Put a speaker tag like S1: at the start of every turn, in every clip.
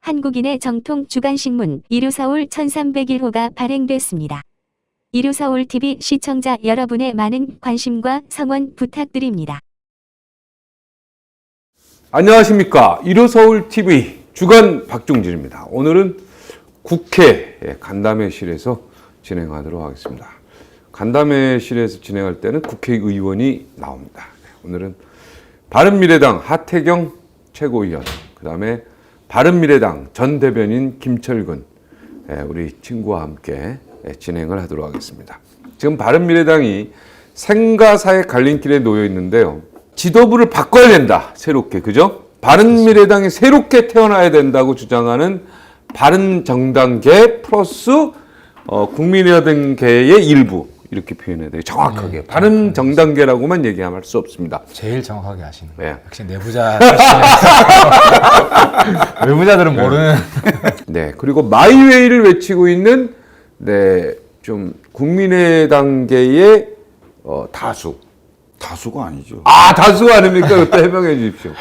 S1: 한국인의 정통 주간신문 이루서울 1301호가 발행됐습니다. 이루서울TV 시청자 여러분의 많은 관심과 성원 부탁드립니다.
S2: 안녕하십니까. 이루서울TV 주간 박종진입니다. 오늘은 국회 간담회실에서 진행하도록 하겠습니다. 간담회실에서 진행할 때는 국회의원이 나옵니다. 오늘은 바른미래당 하태경 최고위원, 그 다음에 바른미래당 전 대변인 김철근 우리 친구와 함께 진행을 하도록 하겠습니다. 지금 바른미래당이 생가사의 갈림길에 놓여 있는데요. 지도부를 바꿔야 된다. 새롭게. 그죠? 바른미래당이 새롭게 태어나야 된다고 주장하는 바른정당계 플러스 국민의당계의 일부. 이렇게 표현해야 돼요. 정확하게. 바른정당계라고만 얘기할 수 없습니다.
S3: 제일 정확하게 하시는 거예요.
S2: 네.
S3: 역시 내부자 외부자들은 모르는.
S2: 네. 그리고 마이웨이를 외치고 있는 좀 국민의당계의 다수.
S4: 다수가 아니죠.
S2: 아, 다수가 아닙니까? 그때 해명해 주십시오.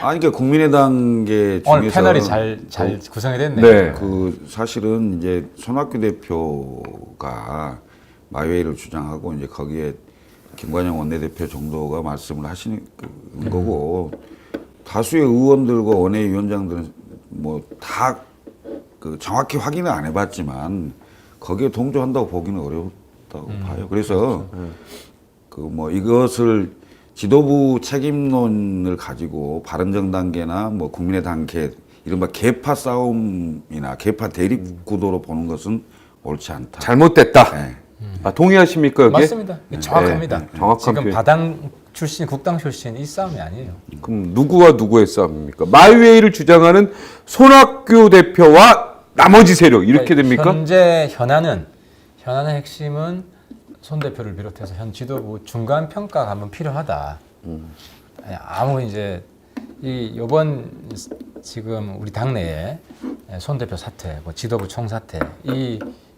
S4: 아니, 그러니까 국민의당계 중에서
S3: 오늘 패널이 잘 구성이 됐네요.
S2: 네.
S4: 사실은 이제 손학규 대표가 마이웨이를 주장하고 이제 거기에 김관영 원내대표 정도가 말씀을 하시는 거고, 다수의 의원들과 원외위원장들은 뭐 다 정확히 확인을 안 해봤지만 거기에 동조한다고 보기는 어렵다고 봐요. 그래서 이것을 지도부 책임론을 가지고 바른정당계나 뭐 국민의당계 이른바 계파 싸움이나 계파 대립 구도로 보는 것은 옳지 않다.
S2: 잘못됐다.
S4: 네.
S2: 아, 동의하십니까, 여기?
S3: 맞습니다. 정확합니다.
S2: 네, 정확한
S3: 지금
S2: 표현.
S3: 바당 출신, 국당 출신 이 싸움이 아니에요.
S2: 그럼 누구와 누구의 싸움입니까? 마이웨이를 주장하는 손학규 대표와 나머지 세력 이렇게 됩니까?
S3: 현재 현안의 핵심은 손 대표를 비롯해서 현 지도부 중간 평가가 한번 필요하다. 아무 이제 이번 지금 우리 당내에 손 대표 사퇴, 뭐 지도부 총사퇴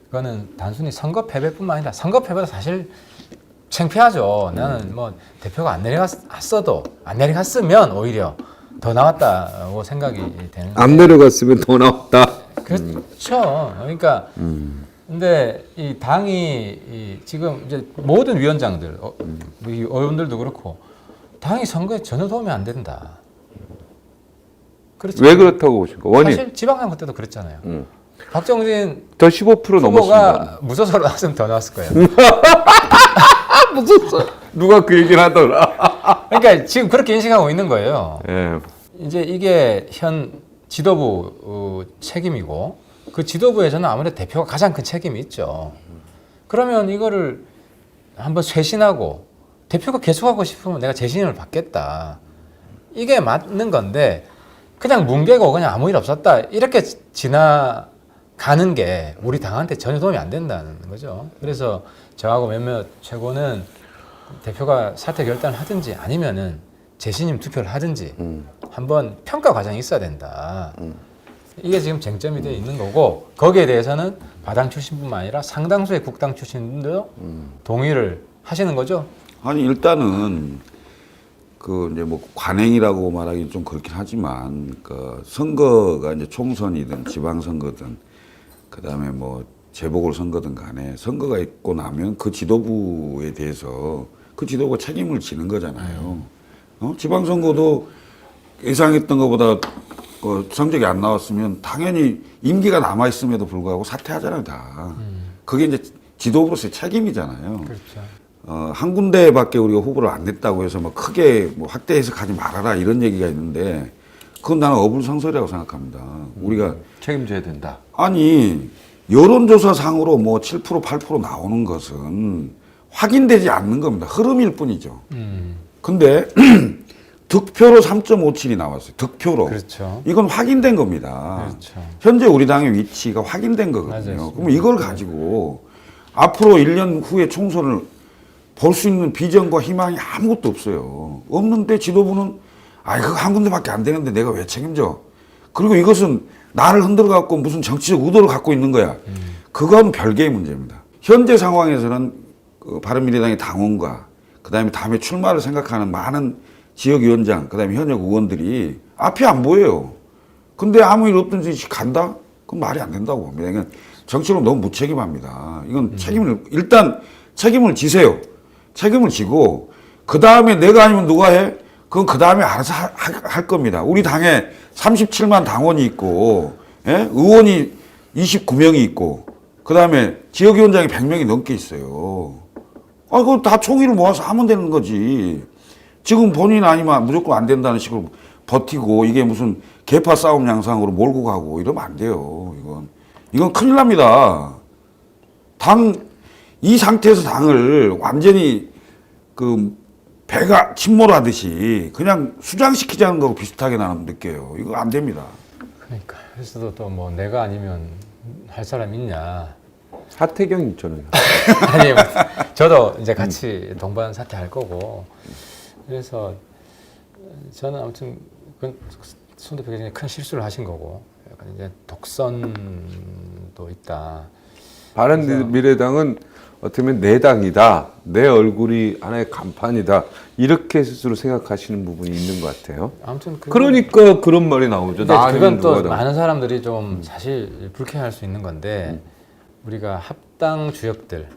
S3: 이거는 단순히 선거 패배뿐만 아니라 선거 패배도 사실 창피하죠. 나는 뭐 대표가 안 내려갔으면 오히려 더 나왔다고 생각이 되는.
S2: 안 내려갔으면 더 나왔다.
S3: 그렇죠. 그러니까. 근데 이 당이 지금 이제 모든 위원장들, 의원들도 그렇고 당이 선거에 전혀 도움이 안 된다. 그렇죠.
S2: 왜 그렇다고 보십니까? 원인.
S3: 사실 지방선거 때도 그랬잖아요. 박정진
S2: 더 15% 넘었습니다.
S3: 후보가 무소속으로 나왔으면 더 나왔을 거예요.
S2: 무슨 누가 그 얘기를 하더라.
S3: 그러니까 지금 그렇게 인식하고 있는 거예요.
S2: 예.
S3: 이제 이게 현 지도부 책임이고 그 지도부에서는 아무래도 대표가 가장 큰 책임이 있죠. 그러면 이거를 한번 쇄신하고 대표가 계속하고 싶으면 내가 재신임을 받겠다. 이게 맞는 건데 그냥 뭉개고 그냥 아무 일 없었다. 이렇게 지나가는 게 우리 당한테 전혀 도움이 안 된다는 거죠. 그래서 저하고 몇몇 최고는 대표가 사퇴 결단을 하든지 아니면은 재신임 투표를 하든지 한번 평가 과정이 있어야 된다. 이게 지금 쟁점이 되어 있는 거고 거기에 대해서는 바당 출신뿐만 아니라 상당수의 국당 출신들도 동의를 하시는 거죠.
S4: 아니, 일단은 이제 뭐 관행이라고 말하기 좀 그렇긴 하지만 선거가 이제 총선이든 지방선거든 그다음에 뭐 재보궐선거든 간에 선거가 있고 나면 그 지도부에 대해서 그 지도부가 책임을 지는 거잖아요. 지방선거도 예상했던 것보다 성적이 안 나왔으면 당연히 임기가 남아있음에도 불구하고 사퇴하잖아요, 다. 그게 이제 지도부로서의 책임이잖아요.
S3: 그렇죠.
S4: 한 군데밖에 우리가 후보를 안 냈다고 해서 뭐 크게 뭐 확대 해석하지 말아라 이런 얘기가 있는데 그건 나는 어불성설이라고 생각합니다. 우리가
S2: 책임져야 된다.
S4: 아니 여론조사상으로 뭐 7% 8% 나오는 것은 확인되지 않는 겁니다. 흐름일 뿐이죠. 근데 득표로 3.57이 나왔어요. 득표로.
S3: 그렇죠.
S4: 이건 확인된 겁니다.
S3: 그렇죠.
S4: 현재 우리 당의 위치가 확인된 거거든요.
S3: 맞아요.
S4: 그럼 이걸 가지고 앞으로 1년 후에 총선을 볼 수 있는 비전과 희망이 아무것도 없어요. 없는데 지도부는 그거 한 군데밖에 안 되는데 내가 왜 책임져? 그리고 이것은 나를 흔들어갖고 무슨 정치적 의도를 갖고 있는 거야. 그건 별개의 문제입니다. 현재 상황에서는 바른미래당의 당원과 그다음에 다음에 출마를 생각하는 많은 지역위원장, 그다음에 현역 의원들이 앞이 안 보여요. 근데 아무 일 없던 짓이 간다? 그건 말이 안 된다고 봅니다. 이건 정치로 너무 무책임합니다. 이건 일단 책임을 지세요. 책임을 지고, 그 다음에 내가 아니면 누가 해? 그건 그 다음에 알아서 할 겁니다. 우리 당에 37만 당원이 있고, 예? 의원이 29명이 있고, 그 다음에 지역위원장이 100명이 넘게 있어요. 그거 다 총의를 모아서 하면 되는 거지. 지금 본인 아니면 무조건 안 된다는 식으로 버티고, 이게 무슨 계파 싸움 양상으로 몰고 가고 이러면 안 돼요. 이건 큰일 납니다. 이 상태에서 당을 완전히 배가 침몰하듯이 그냥 수장시키자는 거하고 비슷하게 나는 느껴요. 이거 안 됩니다.
S3: 그러니까 그래서 또 뭐 내가 아니면 할 사람 있냐?
S2: 하태경 있잖아요.
S3: 아니, 저도 이제 같이 동반 사퇴할 거고. 그래서 저는 아무튼 그건 손 대표가 굉장히 큰 실수를 하신 거고, 약간 이제 독선도 있다.
S2: 바른미래당은 어떻게 보면 내 당이다, 내 얼굴이 하나의 간판이다, 이렇게 스스로 생각하시는 부분이 있는 것 같아요.
S3: 아무튼
S2: 그러니까 그런 말이 나오죠.
S3: 근데
S2: 나 아니면
S3: 그건 또
S2: 누가 당.
S3: 많은 사람들이 좀 사실 불쾌할 수 있는 건데, 우리가 합당 주역들,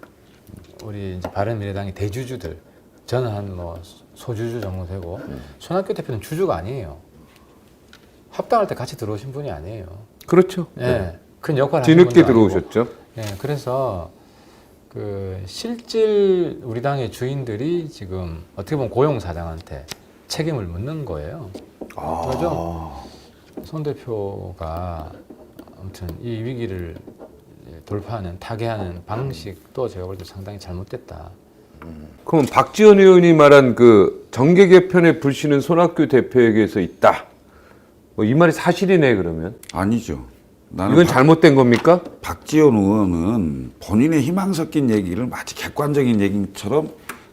S3: 우리 이제 바른미래당의 대주주들, 저는 한 뭐 소주주 정도 되고, 손학규 대표는 주주가 아니에요. 합당할 때 같이 들어오신 분이 아니에요.
S2: 그렇죠.
S3: 예, 큰 역할을 하신
S2: 뒤늦게
S3: 분도 아니고.
S2: 들어오셨죠.
S3: 예, 그래서 실질 우리 당의 주인들이 지금 어떻게 보면 고용사장한테 책임을 묻는 거예요. 그죠? 손 대표가 아무튼 이 위기를 돌파하는, 타개하는 방식도 제가 볼 때 상당히 잘못됐다.
S2: 그럼 박지원 의원이 말한 그 정계 개편의 불씨는 손학규 대표에게서 있다. 뭐 이 말이 사실이네 그러면?
S4: 아니죠.
S2: 이건 잘못된 겁니까?
S4: 박지원 의원은 본인의 희망 섞인 얘기를 마치 객관적인 얘기처럼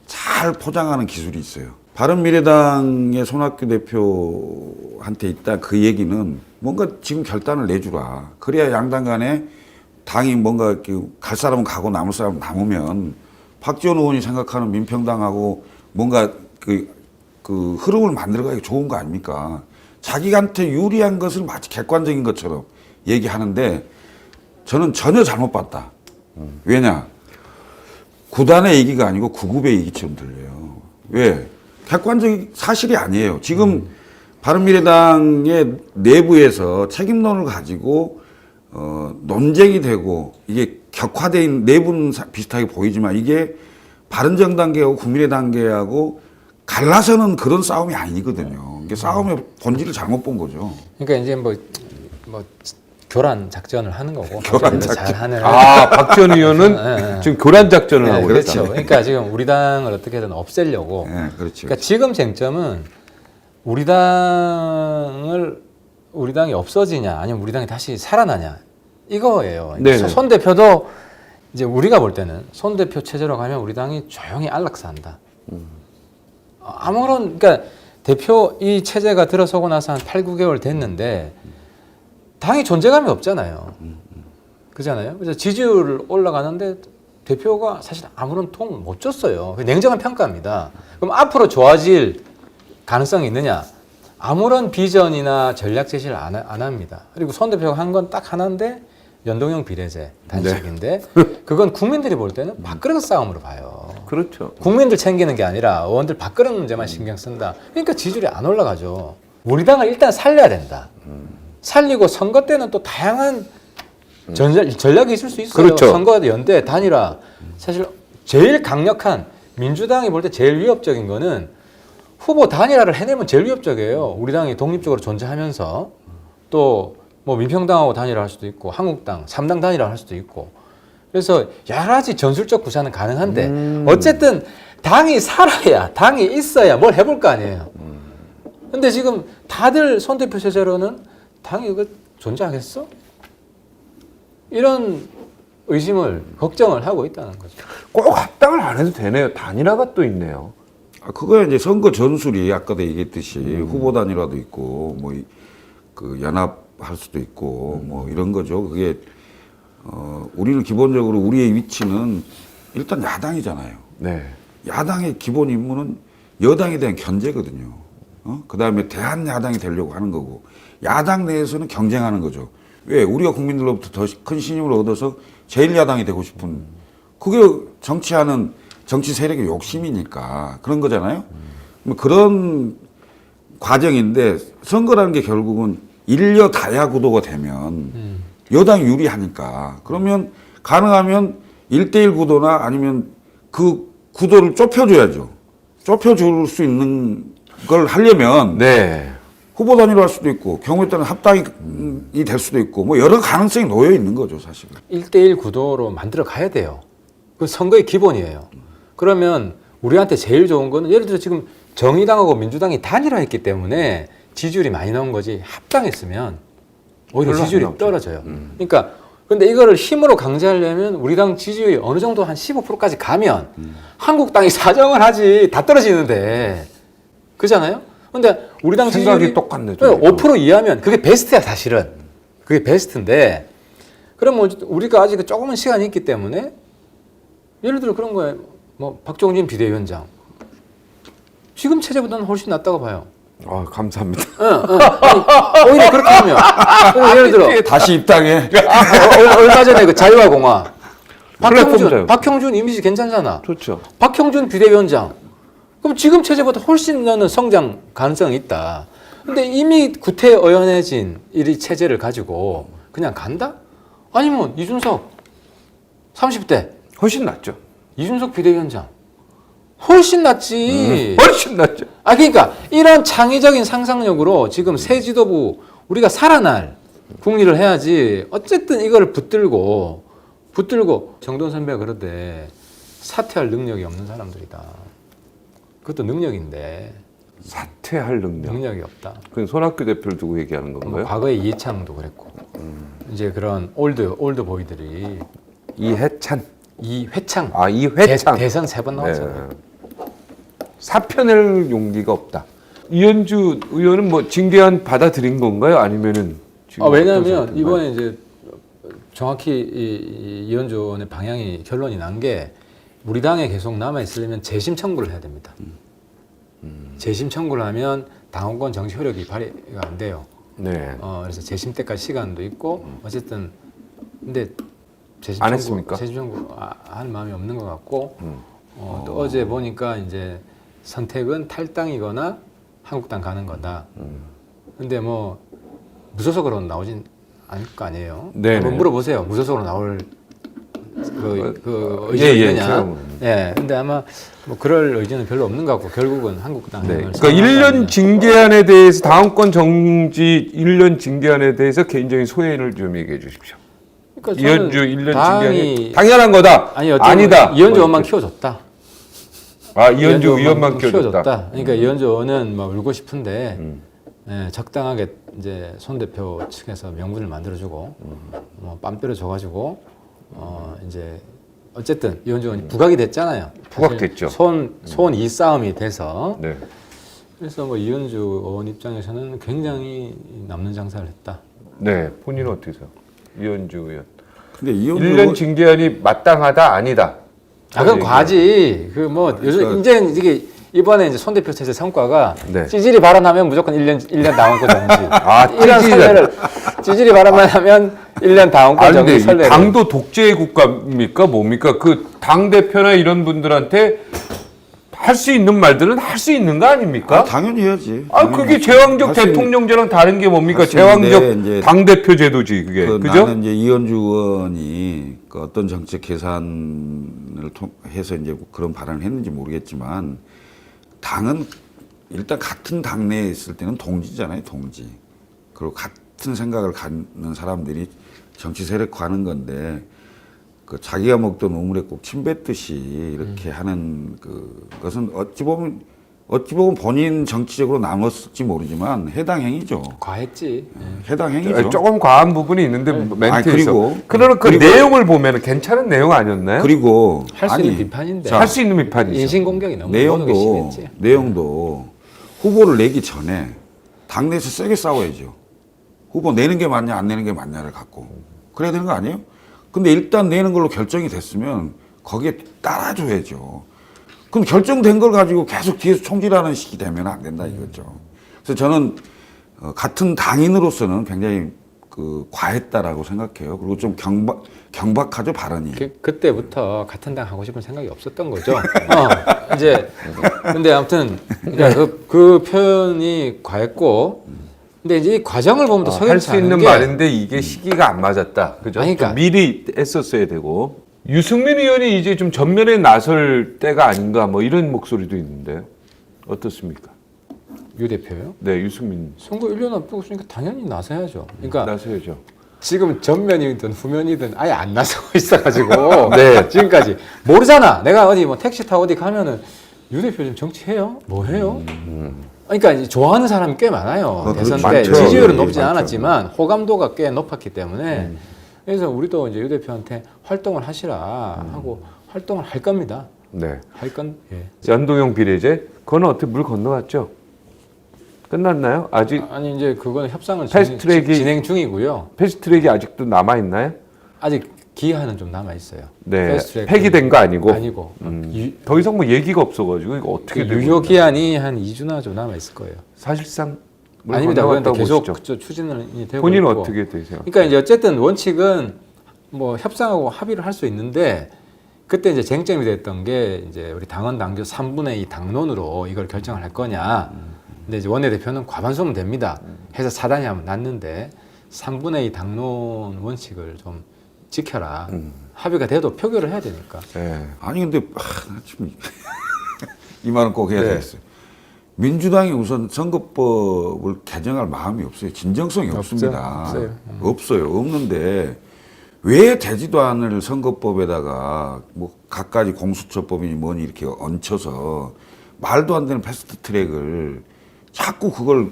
S4: 잘 포장하는 기술이 있어요. 바른미래당의 손학규 대표한테 있다 그 얘기는 뭔가 지금 결단을 내주라. 그래야 양당 간에 당이 뭔가 갈 사람은 가고 남을 사람은 남으면 박지원 의원이 생각하는 민평당하고 뭔가 그 흐름을 만들어가기 좋은 거 아닙니까? 자기한테 유리한 것을 마치 객관적인 것처럼 얘기하는데 저는 전혀 잘못 봤다. 왜냐? 구단의 얘기가 아니고 구급의 얘기처럼 들려요. 왜? 객관적인 사실이 아니에요. 지금 바른미래당의 내부에서 책임론을 가지고 논쟁이 되고 이게 격화된 내부는 비슷하게 보이지만 이게 바른정당계하고 국민의당계하고 갈라서는 그런 싸움이 아니거든요. 이게 싸움의 본질을 잘못 본 거죠.
S3: 그러니까 이제 뭐 교란 작전을 하는 거고.
S2: 교란
S3: 작전.
S2: 작전.
S3: 잘하는.
S2: 박지원 의원은
S3: 네.
S2: 지금 교란 작전을 하고
S3: 그렇죠.
S2: 있다.
S3: 그러니까 지금 우리 당을 어떻게든 없애려고.
S4: 네, 그렇죠.
S3: 그러니까 지금 쟁점은 우리 당이 없어지냐, 아니면 우리 당이 다시 살아나냐, 이거예요.
S2: 네네.
S3: 손 대표도 이제 우리가 볼 때는 손 대표 체제로 가면 우리 당이 조용히 안락사한다. 그러니까 대표 이 체제가 들어서고 나서 한 8, 9개월 됐는데 당이 존재감이 없잖아요. 그잖아요. 그래서 지지율 올라가는데 대표가 사실 아무런 통 못 줬어요. 냉정한 평가입니다. 그럼 앞으로 좋아질 가능성이 있느냐? 아무런 비전이나 전략 제시를 안 합니다. 그리고 손 대표가 한 건 딱 하나인데 연동형 비례제 단식인데 그건 국민들이 볼 때는 밥그릇 싸움으로 봐요.
S2: 그렇죠.
S3: 국민들 챙기는 게 아니라 의원들 밥그릇 문제만 신경 쓴다. 그러니까 지지율이 안 올라가죠. 우리 당을 일단 살려야 된다. 살리고 선거 때는 또 다양한 전략이 있을 수 있어요.
S2: 그렇죠.
S3: 선거 연대 단일화. 사실 제일 강력한 민주당이 볼 때 제일 위협적인 거는 후보 단일화를 해내면 제일 위협적이에요. 우리 당이 독립적으로 존재하면서 또 뭐 민평당하고 단일화 할 수도 있고 한국당 3당 단일화 할 수도 있고 그래서 여러 가지 전술적 구사는 가능한데 어쨌든 당이 살아야 당이 있어야 뭘 해볼 거 아니에요. 근데 지금 다들 손 대표 체제로는 당이 이거 존재하겠어? 이런 의심을 걱정을 하고 있다는 거죠.
S2: 꼭 합당을 안 해도 되네요. 단일화가 또 있네요.
S4: 그거야 이제 선거 전술이 아까도 얘기했듯이 후보 단일화도 있고 뭐 그 연합할 수도 있고 뭐 이런 거죠. 그게 우리는 기본적으로 우리의 위치는 일단 야당이잖아요.
S2: 네.
S4: 야당의 기본 임무는 여당에 대한 견제거든요. 그다음에 대한야당이 되려고 하는 거고 야당 내에서는 경쟁하는 거죠. 왜? 우리가 국민들로부터 더 큰 신임을 얻어서 제1야당이 되고 싶은 그게 정치하는 정치 세력의 욕심이니까 그런 거잖아요. 뭐 그런 과정인데 선거라는 게 결국은 일려 다야 구도가 되면 여당이 유리하니까 그러면 가능하면 1대1 구도나 아니면 그 구도를 좁혀줘야죠. 좁혀줄 수 있는 걸 하려면
S2: 네.
S4: 후보 단위로 할 수도 있고 경우에 따른 합당이 될 수도 있고 뭐 여러 가능성이 놓여 있는 거죠 사실은.
S3: 1대1 구도로 만들어 가야 돼요. 그 선거의 기본이에요. 그러면 우리한테 제일 좋은 거는 예를 들어 지금 정의당하고 민주당이 단일화했기 때문에 지지율이 많이 나온 거지 합당했으면 오히려
S2: 별로 안
S3: 지지율이
S2: 나오죠.
S3: 떨어져요. 그러니까 근데 이거를 힘으로 강제하려면 우리 당 지지율이 어느 정도 한 15%까지 가면 한국당이 사정을 하지 다 떨어지는데 그잖아요. 근데 우리 당
S2: 생각이
S3: 지지율이
S2: 똑같네.
S3: 5% 이하면 그게 베스트야 사실은. 그게 베스트인데 그러면 우리가 아직 조금은 시간이 있기 때문에 예를 들어 그런 거예요. 뭐 박종진 비대위원장 지금 체제보다는 훨씬 낫다고 봐요.
S2: 아, 감사합니다.
S3: 아니, 오히려 그렇게 하면 예를 들어
S4: 다시 입당해.
S3: 얼마 전에 그 자유와 공화
S2: 플랫폼 자유.
S3: 박형준 이미지 괜찮잖아.
S2: 좋죠.
S3: 박형준 비대위원장 그럼 지금 체제보다 훨씬 나는 성장 가능성이 있다. 근데 이미 구태의연해진 이 체제를 가지고 그냥 간다? 아니면 이준석 30대
S2: 훨씬 낫죠.
S3: 이준석 비대위원장 훨씬 낫지.
S2: 훨씬 낫죠.
S3: 아 그러니까 이런 창의적인 상상력으로 지금 새 지도부 우리가 살아날 국리를 해야지. 어쨌든 이거를 붙들고 정돈 선배가 그러대 사퇴할 능력이 없는 사람들이다. 그것도 능력인데
S2: 사퇴할 능력.
S3: 능력이 없다.
S2: 그건 손학규 대표를 두고 얘기하는
S3: 뭐
S2: 건가요?
S3: 과거에 이해창도 그랬고 이제 그런 올드 보이들이
S2: 이해찬.
S3: 이회창
S2: 아, 이회창.
S3: 대선 3번 나왔잖아요.
S2: 네. 사표낼 용기가 없다. 이현주 의원은 뭐 징계안 받아들인 건가요? 아니면은 지금
S3: 왜냐하면
S2: 어떤 상태인가요?
S3: 이번에 이제 정확히 이 이현주 의원의 방향이 결론이 난 게 우리 당에 계속 남아 있으려면 재심 청구를 해야 됩니다. 재심 청구를 하면 당원권 정치 효력이 발휘가 안 돼요.
S2: 네.
S3: 그래서 재심 때까지 시간도 있고 어쨌든 근데 재심
S2: 안
S3: 청구,
S2: 했습니까?
S3: 재심 청구 할 마음이 없는 것 같고 또 어제 보니까 이제 선택은 탈당이거나 한국당 가는 거다. 근데 뭐 무소속으로 나오진 않을 거 아니에요.
S2: 네네.
S3: 한번 물어보세요. 무소속으로 나올 그
S2: 예,
S3: 의지
S2: 예,
S3: 있느냐.
S2: 제가
S3: 예. 근데 아마 뭐 그럴 의지는 별로 없는 것 같고 결국은 한국당.
S2: 네. 그러니까 1년 징계안에 대해서 당원권 정지 1년 징계안에 대해서 개인적인 소회를 좀 얘기해 주십시오.
S3: 그러니까
S2: 이현주 1년
S3: 당이
S2: 징계안이 당연한 거다.
S3: 아니다. 이현주
S2: 뭐
S3: 의원만
S2: 이렇게.
S3: 키워줬다.
S2: 아, 이현주 의원만 키워줬다.
S3: 그러니까 이현주 의원은 막 울고 싶은데 예, 적당하게 이제 손 대표 측에서 명분을 만들어주고 뭐 빰 때려줘가지고 이제 어쨌든 이현주 의원이 부각이 됐잖아요.
S2: 부각됐죠.
S3: 손 이 싸움이 돼서
S2: 네.
S3: 그래서 뭐 이현주 의원 입장에서는 굉장히 남는 장사를 했다.
S2: 네. 본인은 어떻게 생각해요? 이현주 의원.
S4: 근데 이현주
S2: 1년 징계안이 마땅하다 아니다.
S3: 그건 과지. 그 뭐 요즘 이제 이게 이번에 이제 손 대표 체제 성과가
S2: 네.
S3: 찌질이 발언하면 무조건 1년 당원권 정지.
S2: 아,
S3: 이런 선례를 찌질이 발언만 하면 1년 당원권
S2: 아니
S3: 정지
S2: 근데 이
S3: 선례를.
S2: 당도 독재 국가입니까 뭡니까? 그 당 대표나 이런 분들한테 할 수 있는 말들은 할 수 있는 거 아닙니까?
S4: 당연히 해야지.
S2: 아,
S4: 당연히
S2: 그게
S4: 할수
S2: 제왕적
S4: 할수 있는-
S2: 대통령제랑 다른 게 뭡니까?
S4: 할수 있는데
S2: 제왕적
S4: 이제
S2: 당 대표 제도지 그게. 그죠?
S4: 나는 이제 이현주 의원이 그 어떤 정책 계산을 해서 이제 그런 발언을 했는지 모르겠지만 당은 일단 같은 당내에 있을 때는 동지잖아요, 동지. 그리고 같은 생각을 갖는 사람들이 정치 세력화하는 건데 그 자기가 먹던 우물에 꼭 침뱉듯이 이렇게 하는 그것은 어찌 보면 본인 정치적으로 남았을지 모르지만 해당 행위죠.
S3: 과했지.
S4: 해당 행위죠.
S2: 조금 과한 부분이 있는데 멘트에서.
S4: 아니, 그리고
S2: 그러나 그
S4: 그리고-
S2: 내용을 보면 괜찮은 내용 아니었나요?
S4: 그리고
S3: 할 수
S4: 아니,
S3: 있는 비판인데.
S2: 할 수 있는 비판이죠.
S3: 인신 공격이 너무 모독이 심했지.
S4: 내용도 후보를 내기 전에 당내에서 세게 싸워야죠. 후보 내는 게 맞냐 안 내는 게 맞냐를 갖고 그래야 되는 거 아니에요? 근데 일단 내는 걸로 결정이 됐으면 거기에 따라줘야죠. 그럼 결정된 걸 가지고 계속 뒤에서 총질하는 식이 되면 안 된다 이거죠. 그래서 저는 같은 당인으로서는 굉장히 과했다라고 생각해요. 그리고 좀 경박하죠, 발언이.
S3: 그때부터 같은 당 하고 싶은 생각이 없었던 거죠. 이제 근데 아무튼 그러니까 그 표현이 과했고, 근데 이제 이 과정을 보면 또
S2: 할
S3: 석연치
S2: 수
S3: 않은
S2: 있는
S3: 게
S2: 말인데 이게 시기가 안 맞았다. 그죠?
S3: 아니, 그러니까.
S2: 좀 미리 했었어야 되고. 유승민 의원이 이제 좀 전면에 나설 때가 아닌가 뭐 이런 목소리도 있는데요. 어떻습니까?
S3: 유 대표요.
S2: 네, 유승민
S3: 선거 1년 앞두고 있으니까 당연히 나서야죠. 그러니까
S2: 나서야죠.
S3: 지금 전면이든 후면이든 아예 안 나서고 있어가지고
S2: 네.
S3: 지금까지 모르잖아. 내가 어디 뭐 택시 타고 어디 가면은 유 대표 좀 정치해요? 뭐 해요? 그러니까 이제 좋아하는 사람이 꽤 많아요. 대선 때
S4: 많죠.
S3: 지지율은
S4: 예,
S3: 높지
S4: 많죠.
S3: 않았지만 호감도가 꽤 높았기 때문에 그래서 우리도 이제 유 대표한테 활동을 하시라 하고 활동을 할 겁니다.
S2: 네.
S3: 할 건. 예.
S2: 연동형 비례제 그건 어떻게 물 건너갔죠? 끝났나요? 아직
S3: 아니 이제 그거는 협상을
S2: 패스트트랙이-
S3: 진행 중이고요.
S2: 패스트트랙이 아직도 남아 있나요?
S3: 아직 기한은 좀 남아 있어요.
S2: 네.
S3: 패스트트랙
S2: 폐기된 거 아니고.
S3: 아니고
S2: 더 이상 뭐 얘기가 없어가지고 이거 어떻게 되고
S3: 유효
S2: 있나?
S3: 기한이 한 2주나 좀 남아 있을 거예요.
S2: 사실상 물
S3: 아닙니다. 그런데
S2: 건너갔다고
S3: 계속
S2: 보시죠.
S3: 그쪽 추진이 되고
S2: 본인은
S3: 있고.
S2: 어떻게 되세요?
S3: 그러니까 이제 어쨌든 원칙은 뭐 협상하고 합의를 할 수 있는데 그때 이제 쟁점이 됐던 게 이제 우리 당원 당규 3분의 2 당론으로 이걸 결정을 할 거냐. 근데 이제 원내대표는 과반수면 됩니다. 해서 사단이 하면 났는데 3분의 2 당론 원칙을 좀 지켜라. 합의가 돼도 표결을 해야 되니까.
S2: 네.
S4: 아니 근데 참, 이 말은 꼭 해야
S2: 네.
S4: 되겠어요. 민주당이 우선 선거법을 개정할 마음이 없어요. 진정성이 없습니다.
S3: 없어요.
S4: 없어요. 없는데 왜 되지도 않을 선거법에다가 뭐 갖가지 공수처법이니 뭐니 이렇게 얹혀서 말도 안 되는 패스트 트랙을 자꾸 그걸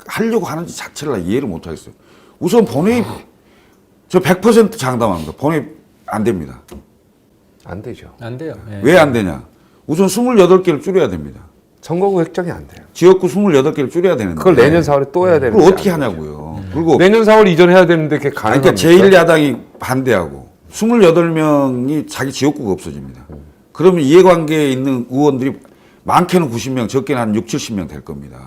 S4: 하려고 하는지 자체를 나 이해를 못 하겠어요. 우선 본회의 저 100% 장담합니다. 본회의 안 됩니다.
S2: 안 되죠.
S3: 안 돼요. 예.
S4: 왜 안 되냐? 우선 28개를 줄여야 됩니다.
S2: 선거구 획정이 안 돼요.
S4: 지역구 24개를 줄여야 되는데
S2: 그걸 내년 4월에 또 해야 되는데.
S4: 그걸 어떻게 하냐고요. 그리고
S2: 내년 4월 이전에 해야 되는데 그게
S4: 아니,
S2: 가능합니까?
S4: 그러니까 제1야당이 반대하고 28명이 자기 지역구가 없어집니다. 그러면 이해관계에 있는 의원들이 많게는 90명, 적게는 한 6, 70명 될 겁니다.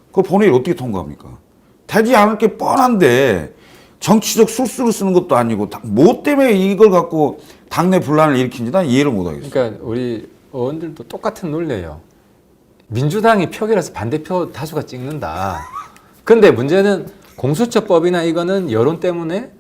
S4: 그걸 본회의를 어떻게 통과합니까? 되지 않을 게 뻔한데 정치적 술수를 쓰는 것도 아니고 뭐 때문에 이걸 갖고 당내 분란을 일으킨지 난 이해를 못 하겠어요.
S3: 그러니까 우리 의원들도 똑같은 논리예요. 민주당이 표결해서 반대표 다수가 찍는다. 근데 문제는 공수처법이나 이거는 여론 때문에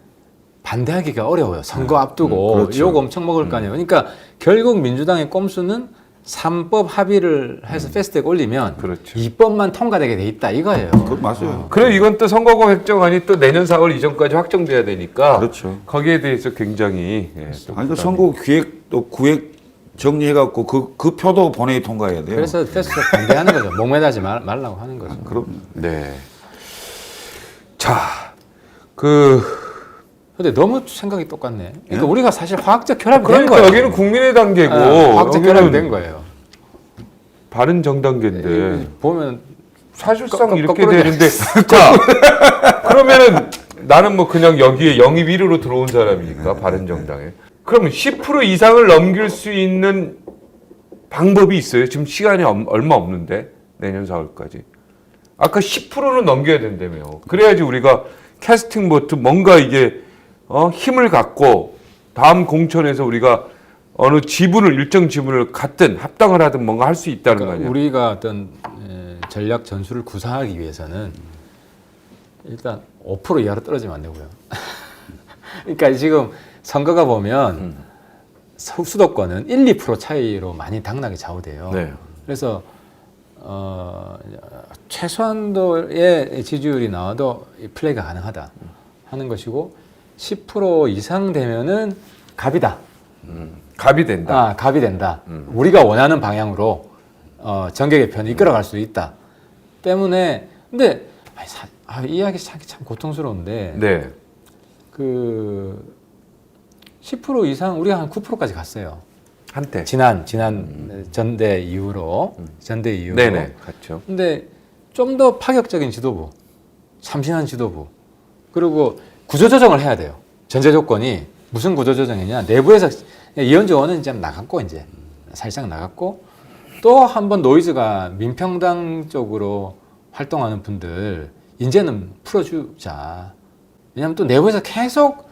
S3: 반대하기가 어려워요. 선거 앞두고
S4: 그렇죠.
S3: 욕 엄청 먹을 거 아니에요. 그러니까 결국 민주당의 꼼수는 3법 합의를 해서 패스트트랙 올리면
S2: 그렇죠.
S3: 2법만 통과되게 돼 있다 이거예요.
S4: 그건 맞아요.
S2: 그래 이건 또 선거구 획정안이 또 내년 4월 이전까지 확정돼야 되니까
S4: 그렇죠.
S2: 거기에 대해서 굉장히 또
S4: 아니 그
S2: 부담이-
S4: 선거 기획 또 구획 정리해갖고 그 표도 본회의 통과해야 돼요.
S3: 그래서 패스트트랙 반대하는 거죠. 목매다지 말라고 하는 거죠.
S4: 그럼
S2: 네. 자,
S3: 근데 너무 생각이 똑같네. 그러니까 우리가 사실 화학적 결합이 된
S2: 그러니까
S3: 거예요.
S2: 여기는 국민의 단계고
S3: 화학적 결합이
S2: 여기는
S3: 된 거예요.
S2: 바른 정당계인데
S3: 보면
S2: 사실상 이렇게
S3: 거꾸로
S2: 되는데 자 그러면은 나는 뭐 그냥 여기에 영입 1호로 들어온 사람이니까 바른 정당에 그러면 10% 이상을 넘길 수 있는 방법이 있어요. 지금 시간이 얼마 없는데 내년 4월까지 아까 10%는 넘겨야 된다며. 그래야지 우리가 캐스팅 보트 뭔가 이게 힘을 갖고 다음 공천에서 우리가 어느 지분을 일정 지분을 갖든 합당을 하든 뭔가 할 수 있다는 거
S3: 그러니까
S2: 아니야.
S3: 우리가 어떤 전략 전술을 구사하기 위해서는 일단 5% 이하로 떨어지면 안 되고요. 그러니까 지금 선거가 보면 수도권은 1, 2% 차이로 많이 당락이 좌우돼요.
S2: 네.
S3: 그래서 최소한도의 지지율이 나와도 이 플레이가 가능하다 하는 것이고 10% 이상 되면은 갑이다.
S2: 갑이 된다.
S3: 갑이 된다. 우리가 원하는 방향으로 정계 개편을 이끌어갈 수 있다. 때문에 근데 이 이야기 하기 참 고통스러운데
S2: 네.
S3: 그 10% 이상 우리가 한 9%까지 갔어요.
S2: 한때.
S3: 지난 전대 이후로
S2: 네네. 갔죠.
S3: 근데 좀 더 파격적인 지도부, 참신한 지도부, 그리고 구조조정을 해야 돼요. 전제 조건이 무슨 구조조정이냐? 내부에서 이현주 의원은 이제 나갔고 이제 살짝 나갔고 또 한 번 노이즈가 민평당 쪽으로 활동하는 분들 이제는 풀어주자. 왜냐하면 또 내부에서 계속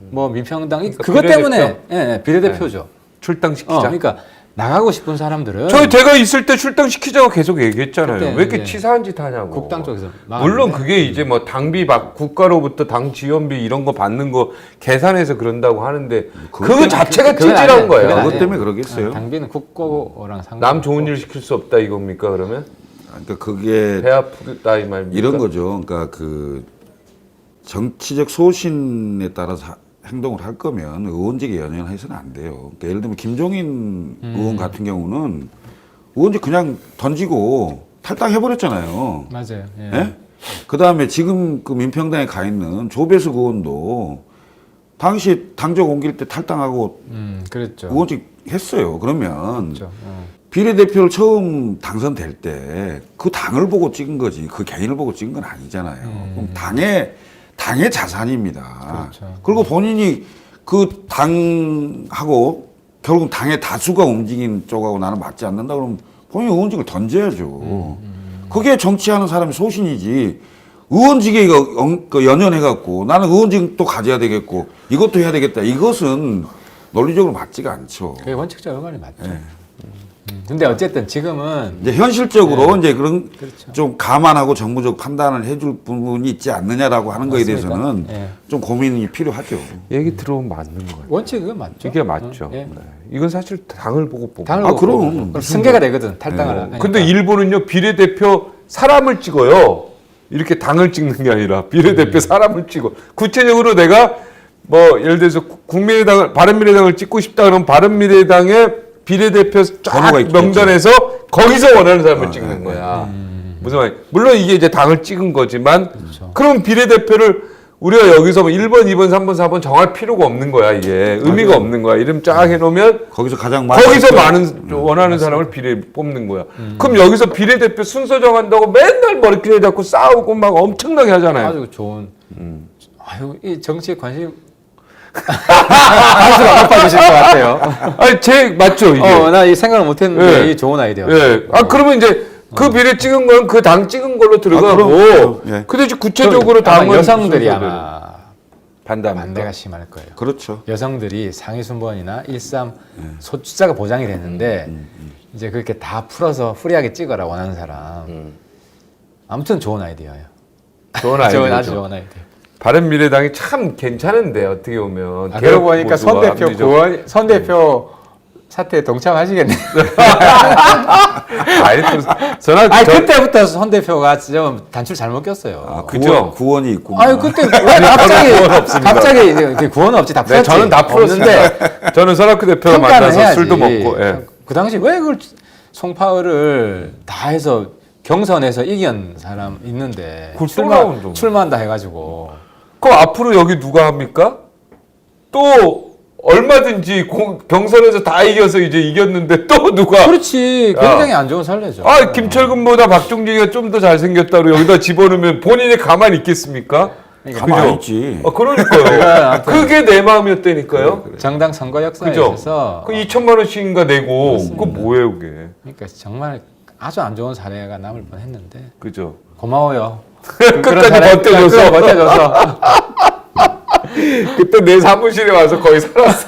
S3: 뭐 민평당 그것 때문에 비례대표죠.
S2: 출당시키자.
S3: 그러니까 나가고 싶은 사람들은
S2: 제가 있을 때 출당시키자고 계속 얘기했잖아요.
S3: 그때
S2: 왜 이렇게
S3: 이제
S2: 치사한 짓 하냐고.
S3: 국당 쪽에서
S2: 물론 그게 이제 뭐 당비 국가로부터 당 지원비 이런 거 받는 거 계산해서 그런다고 하는데 그거 자체가
S3: 그건
S2: 찌질한
S3: 아니에요.
S2: 거예요.
S3: 그건
S4: 그것
S3: 아니에요.
S4: 때문에 그러겠어요.
S3: 당비는 국고랑 상관.
S2: 남 좋은 일 시킬 수 없다 이겁니까 그러면?
S4: 그러니까 그게
S2: 배 아프다 이 말입니까?
S4: 이런 거죠. 그러니까 그 정치적 소신에 따라서 행동을 할 거면 의원직에 연연해서는 안 돼요. 그러니까 예를 들면 김종인 의원 같은 경우는 의원직 그냥 던지고 탈당해버렸잖아요.
S3: 맞아요. 예.
S4: 예? 그 다음에 지금 그 민평당에 가 있는 조배수 의원도 당시 당적 옮길 때 탈당하고
S3: 그랬죠.
S4: 의원직 했어요. 그러면
S3: 그렇죠.
S4: 비례대표를 처음 당선될 때 그 당을 보고 찍은 거지 그 개인을 보고 찍은 건 아니잖아요. 그럼 당의 자산입니다.
S3: 그렇죠.
S4: 그리고 본인이 그 당하고 결국 당의 다수가 움직인 쪽하고 나는 맞지 않는다 그러면 본인이 의원직을 던져야죠. 그게 정치하는 사람의 소신이지. 의원직에 연연해갖고 나는 의원직도 가져야 되겠고 이것도 해야 되겠다. 이것은 논리적으로 맞지가 않죠.
S3: 그게 원칙적으로 말이 맞죠.
S4: 예.
S3: 근데 어쨌든 지금은
S4: 이제 현실적으로 이제 그런
S3: 그렇죠.
S4: 좀 감안하고 정부적 판단을 해줄 부분이 있지 않느냐라고 하는 거에
S3: 맞습니까?
S4: 대해서는
S3: 예.
S4: 좀 고민이 필요하죠.
S2: 얘기 들어보면 맞는 거예요.
S3: 원칙은 맞죠.
S2: 이게 맞죠.
S3: 예.
S2: 네. 이건 사실 당을 보고 뽑는
S3: 당을
S4: 아,
S3: 보고
S4: 그럼.
S3: 그럼 승계가 되거든 탈당을
S4: 네.
S3: 하니까.
S2: 근데 일본은요 비례대표 사람을 찍어요. 이렇게 당을 찍는 게 아니라 비례대표 사람을 찍어. 구체적으로 내가 뭐 예를 들어서 국민의당을 바른미래당을 찍고 싶다 그러면 바른미래당의 비례대표 쫙
S4: 번호가 있겠죠.
S2: 명단에서 거기서 원하는 사람을 찍는 거야. 무슨 말이야? 물론 이게 이제 당을 찍은 거지만 그럼 비례대표를 우리가 여기서 뭐 1번, 2번, 3번, 4번 정할 필요가 없는 거야 이게 의미가 없는 거야. 이름 쫙 해놓으면
S4: 거기서 가장 많은
S2: 거기서 많은 원하는 사람을 비례 뽑는 거야. 그럼 여기서 비례대표 순서 정한다고 맨날 머리끼리 잡고 싸우고 막 엄청나게 하잖아요.
S3: 아주 좋은. 아유 이 정치에 관심 관수가 높아지실 것 같아요.
S2: 아니 맞죠 이게.
S3: 나 이 생각을 못했는데
S2: 예.
S3: 이 좋은 아이디어.
S2: 예. 그러면 이제 그 비례 찍은 건 그 당 찍은 걸로 들어가고.
S4: 그럼, 예.
S2: 근데 이제 구체적으로
S3: 아마
S2: 당은
S3: 여성들이
S2: 순서대로
S3: 아마
S2: 반대합니까?
S3: 반대가 심할 거예요.
S4: 그렇죠.
S3: 여성들이 상위 순번이나 13 소주자가 보장이 됐는데 이제 그렇게 다 풀어서 프리하게 찍어라 원하는 사람. 아무튼 좋은 아이디어예요.
S2: 좋은
S3: 아주
S2: 아이디어죠.
S3: 좋은 아이디어.
S2: 바른미래당이 참 괜찮은데 어떻게 보면.
S3: 그러고 보니까 선
S2: 개혁
S3: 대표
S2: 모두와
S3: 구원 선 대표 사태에 동참하시겠네요.
S2: 아니 또 전화
S3: 아니 그때부터 선 대표가 좀 단추를 잘못 꼈어요.
S4: 아,
S2: 그죠?
S4: 구원이 있고.
S3: 아유 그때 왜 갑자기 이제 구원 없지 다
S2: 네,
S3: 풀었지.
S2: 저는 다 풀었는데
S3: 없는데
S2: 저는 설학교 대표가
S3: 평가는
S2: 만나서
S3: 해야지.
S2: 술도 먹고. 예.
S3: 그 당시 왜 그걸 송파을을 다 해서 경선에서 이긴 사람 있는데
S2: 그걸 또 나온다고.
S3: 출마한다 해가지고
S2: 그럼 앞으로 여기 누가 합니까? 또 얼마든지 경선에서 다 이겨서 이제 이겼는데 또 누가?
S3: 그렇지 굉장히 안 좋은 선례죠.
S2: 김철근보다 박종진이가 좀 더 잘생겼다고 여기다 집어넣으면 본인이 가만히 있겠습니까?
S4: 가만히 있지.
S2: 그러니까요. 그게 내 마음이었다니까요.
S3: 정당 선거 역사에
S2: 그죠?
S3: 있어서
S2: 그 2천만 원씩인가 내고 그거 뭐예요 그게?
S3: 그러니까 정말 아주 안 좋은 사례가 남을 뻔했는데
S2: 그죠?
S3: 고마워요.
S2: 끝까지 버텨줘서.
S3: 버텨줘서.
S2: 그때 내 사무실에 와서 거의 살았어.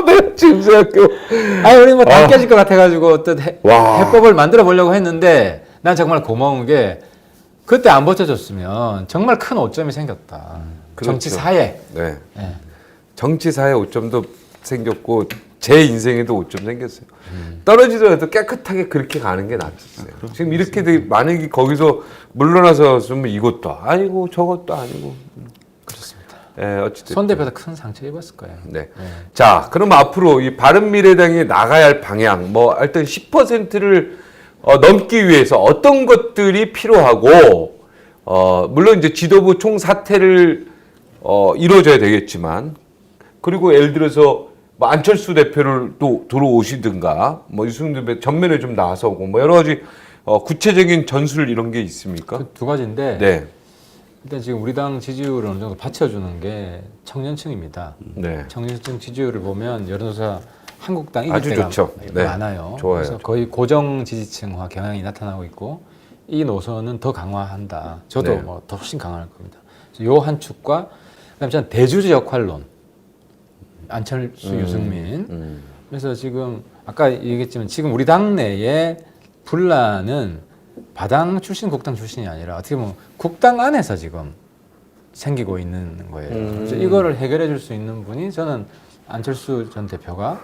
S2: 내가 지금 생각해.
S3: 아니 우리 뭐 다 깨질 것 같아가지고 어떤
S2: 와.
S3: 해법을 만들어 보려고 했는데 난 정말 고마운 게 그때 안 버텨줬으면 정말 큰 오점이 생겼다.
S2: 그렇죠.
S3: 정치 사회.
S2: 네.
S3: 예.
S2: 정치사에 오점도 생겼고 제 인생에도 오점 생겼어요. 떨어지더라도 깨끗하게 그렇게 가는 게 낫겠어요. 지금 이렇게 만약에 거기서 물러나서 좀 이것도 아니고 저것도 아니고.
S3: 그렇습니다.
S2: 예, 어쨌든.
S3: 손 대표도 큰 상처 입었을 거예요.
S2: 네. 자, 그럼 앞으로 이 바른미래당이 나가야 할 방향, 뭐 하여튼 10%를 넘기 위해서 어떤 것들이 필요하고, 물론 이제 지도부 총사퇴를 이루어져야 되겠지만, 그리고 예를 들어서 뭐 안철수 대표를 또 들어오시든가, 뭐 유승준 대표 전면에 좀 나서고, 뭐 여러 가지 구체적인 전술 이런 게 있습니까?
S3: 그 두 가지인데
S2: 네.
S3: 일단 지금 우리 당 지지율을 어느 정도 받쳐주는 게 청년층입니다.
S2: 네.
S3: 청년층 지지율을 보면 여론조사 한국당 이길
S2: 아주
S3: 때가
S2: 좋죠. 네.
S3: 많아요.
S2: 좋아요.
S3: 그래서 거의 고정 지지층화 경향이 나타나고 있고 이 노선은 더 강화한다. 저도
S2: 네.
S3: 뭐 더 훨씬 강화할 겁니다. 요 한 축과 그다음에 저는 대주주 역할론. 안철수, 유승민. 그래서 지금 아까 얘기했지만 지금 우리 당내에 분란은 바당 출신, 국당 출신이 아니라 어떻게 보면 국당 안에서 지금 생기고 있는 거예요. 그래서 이거를 해결해 줄 수 있는 분이 저는 안철수 전 대표가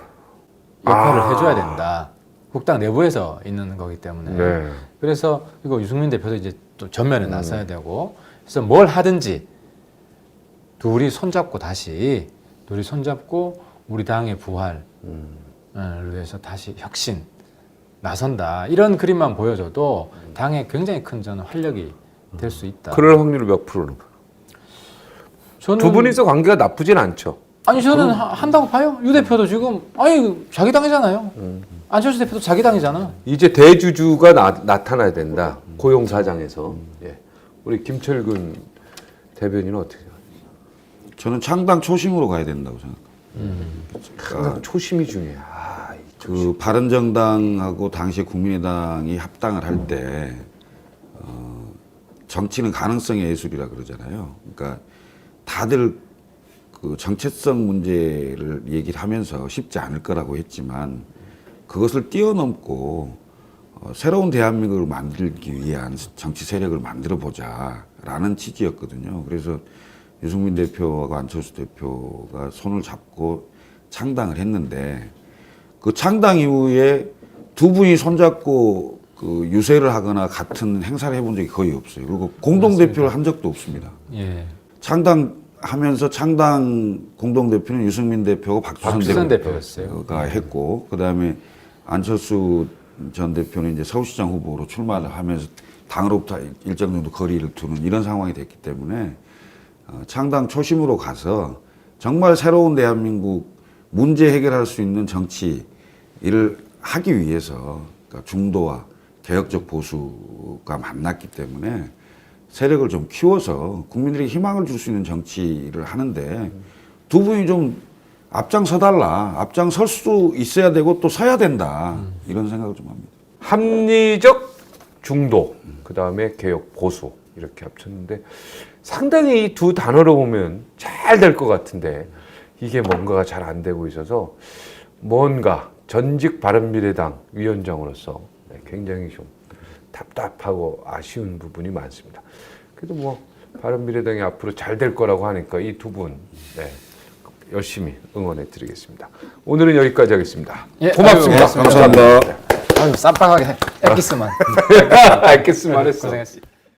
S3: 역할을 해줘야 된다. 국당 내부에서 있는 거기 때문에.
S2: 네.
S3: 그래서 이거 유승민 대표도 이제 또 전면에 나서야 되고, 그래서 뭘 하든지 둘이 손잡고 우리 당의 부활을 위해서 다시 혁신 나선다. 이런 그림만 보여줘도 당에 굉장히 큰 저는 활력이 될 수 있다.
S2: 그럴 확률이 몇 프로는?
S3: 저는
S2: 두 분이서 관계가 나쁘진 않죠.
S3: 아니 저는 한다고 봐요. 유 대표도 지금 아니 자기 당이잖아요. 안철수 대표도 자기 당이잖아.
S2: 이제 대주주가 나타나야 된다. 고용사장에서. 예. 우리 김철근 대변인은 어떻게 생각해요?
S4: 저는 창당 초심으로 가야 된다고 생각합니다.
S2: 항상 초심이 중요해.
S4: 그 바른정당하고 당시 국민의당이 합당을 할 때 정치는 가능성의 예술이라 그러잖아요. 그러니까 다들 그 정체성 문제를 얘기를 하면서 쉽지 않을 거라고 했지만 그것을 뛰어넘고 새로운 대한민국을 만들기 위한 정치 세력을 만들어 보자라는 취지였거든요. 그래서 유승민 대표하고 안철수 대표가 손을 잡고 창당을 했는데 그 창당 이후에 두 분이 손잡고 그 유세를 하거나 같은 행사를 해본 적이 거의 없어요. 그리고 공동대표를 한 적도 없습니다.
S3: 예.
S4: 창당하면서 창당 공동대표는 유승민 대표고 박주선
S3: 대표였어요.
S4: 대표가 했고, 그 다음에 안철수 전 대표는 이제 서울시장 후보로 출마를 하면서 당으로부터 일정 정도 거리를 두는 이런 상황이 됐기 때문에 창당 초심으로 가서 정말 새로운 대한민국 문제 해결할 수 있는 정치를 하기 위해서 그러니까 중도와 개혁적 보수가 만났기 때문에 세력을 좀 키워서 국민들에게 희망을 줄 수 있는 정치를 하는데 두 분이 좀 앞장서달라. 앞장설 수 있어야 되고 또 서야 된다. 이런 생각을 좀 합니다.
S2: 합리적 중도, 그 다음에 개혁 보수 이렇게 합쳤는데 상당히 이 두 단어로 보면 잘 될 것 같은데 이게 뭔가가 잘 안 되고 있어서 뭔가 전직 바른미래당 위원장으로서 굉장히 좀 답답하고 아쉬운 부분이 많습니다. 그래도 뭐 바른미래당이 앞으로 잘 될 거라고 하니까 이 두 분 열심히 응원해 드리겠습니다. 오늘은 여기까지 하겠습니다.
S3: 예,
S2: 고맙습니다.
S3: 아유, 고맙습니다.
S2: 감사합니다.
S3: 아유 쌈박하게 엑기스만.
S2: 알겠습니다.
S3: 고생했습니다.